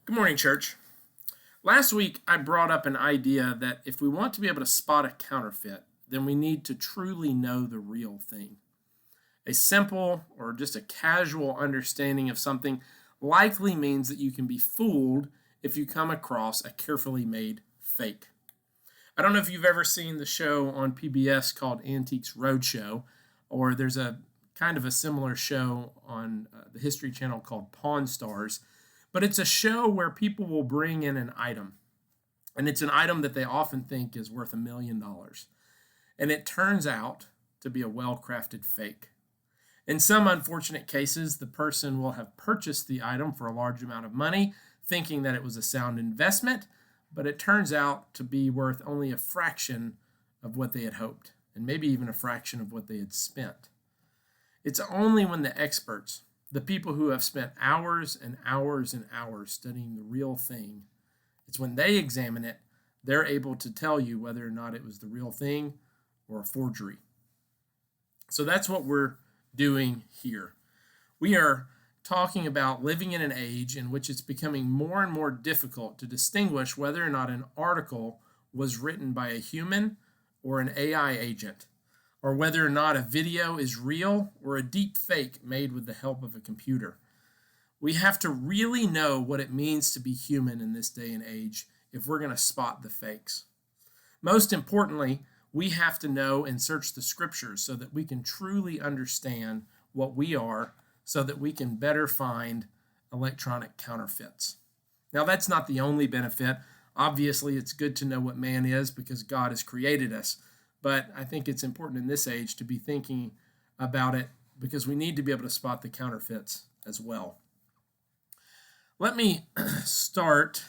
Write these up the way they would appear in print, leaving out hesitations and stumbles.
Good morning, church. Last week, I brought up an idea that if we want to be able to spot a counterfeit, then we need to truly know the real thing. A simple or just a casual understanding of something likely means that you can be fooled if you come across a carefully made fake. I don't know if you've ever seen the show on PBS called Antiques Roadshow, or there's a kind of a similar show on the History Channel called Pawn Stars. But it's a show where people will bring in an item, and it's an item that they often think is worth $1 million. And it turns out to be a well crafted fake. In some unfortunate cases, the person will have purchased the item for a large amount of money, thinking that it was a sound investment, but it turns out to be worth only a fraction of what they had hoped, and maybe even a fraction of what they had spent. It's only when the experts, the people who have spent hours and hours and hours studying the real thing, it's when they examine it, they're able to tell you whether or not it was the real thing or a forgery. So that's what we're doing here. We are talking about living in an age in which it's becoming more and more difficult to distinguish whether or not an article was written by a human or an AI agent, or whether or not a video is real or a deep fake made with the help of a computer. We have to really know what it means to be human in this day and age if we're going to spot the fakes. Most importantly, we have to know and search the scriptures so that we can truly understand what we are, so that we can better find electronic counterfeits. Now, that's not the only benefit. Obviously, it's good to know what man is because God has created us. But I think it's important in this age to be thinking about it because we need to be able to spot the counterfeits as well. Let me start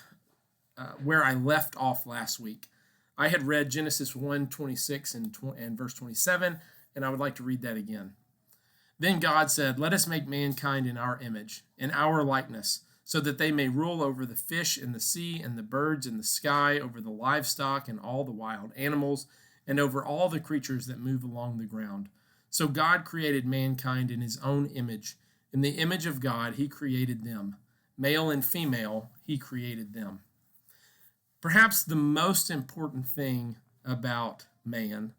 where I left off last week. I had read Genesis 1:26 and verse 27, and I would like to read that again. Then God said, "Let us make mankind in our image, in our likeness, so that they may rule over the fish in the sea and the birds in the sky, over the livestock and all the wild animals, and over all the creatures that move along the ground." So God created mankind in his own image. In the image of God, he created them. Male and female, he created them. Perhaps the most important thing about man,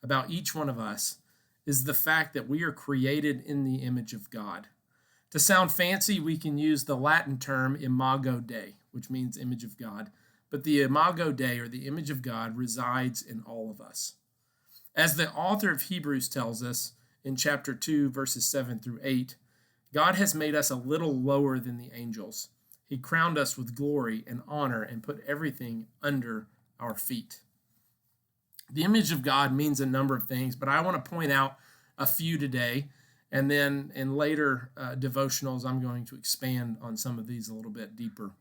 about each one of us, is the fact that we are created in the image of God. To sound fancy, we can use the Latin term imago Dei, which means image of God. But the imago Dei, or the image of God, resides in all of us. As the author of Hebrews tells us in chapter 2, verses 7 through 8, God has made us a little lower than the angels. He crowned us with glory and honor and put everything under our feet. The image of God means a number of things, but I want to point out a few today, and then in later devotionals, I'm going to expand on some of these a little bit deeper.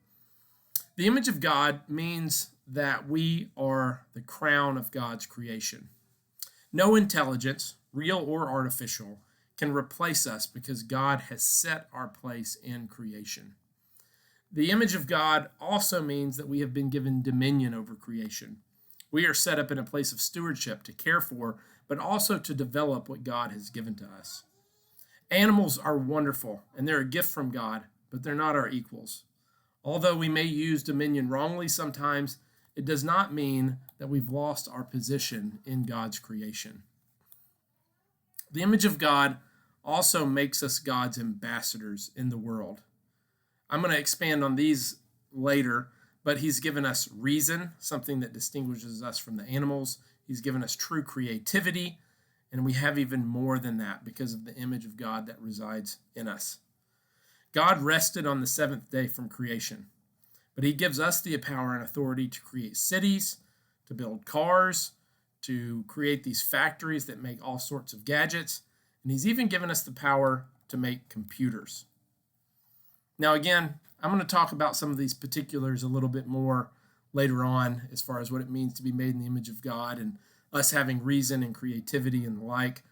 The image of God means that we are the crown of God's creation. No intelligence, real or artificial, can replace us because God has set our place in creation. The image of God also means that we have been given dominion over creation. We are set up in a place of stewardship to care for, but also to develop what God has given to us. Animals are wonderful, and they're a gift from God, but they're not our equals. Although we may use dominion wrongly sometimes, it does not mean that we've lost our position in God's creation. The image of God also makes us God's ambassadors in the world. I'm going to expand on these later, but he's given us reason, something that distinguishes us from the animals. He's given us true creativity, and we have even more than that because of the image of God that resides in us. God rested on the seventh day from creation, but he gives us the power and authority to create cities, to build cars, to create these factories that make all sorts of gadgets, and he's even given us the power to make computers. Now again, I'm going to talk about some of these particulars a little bit more later on as far as what it means to be made in the image of God and us having reason and creativity and the like.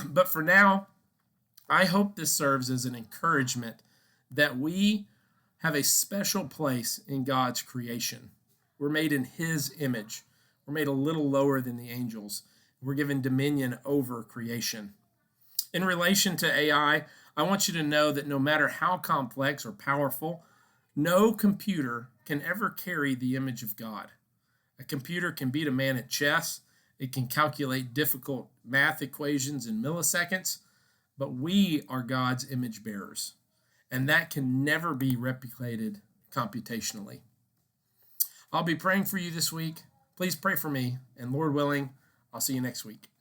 But for now, I hope this serves as an encouragement that we have a special place in God's creation. We're made in his image. We're made a little lower than the angels. We're given dominion over creation. In relation to AI, I want you to know that no matter how complex or powerful No computer can ever carry the image of God. A computer can beat a man at chess. It can calculate difficult math equations in milliseconds, but we are God's image bearers, and that can never be replicated computationally. I'll be praying for you this week. Please pray for me, and Lord willing, I'll see you next week.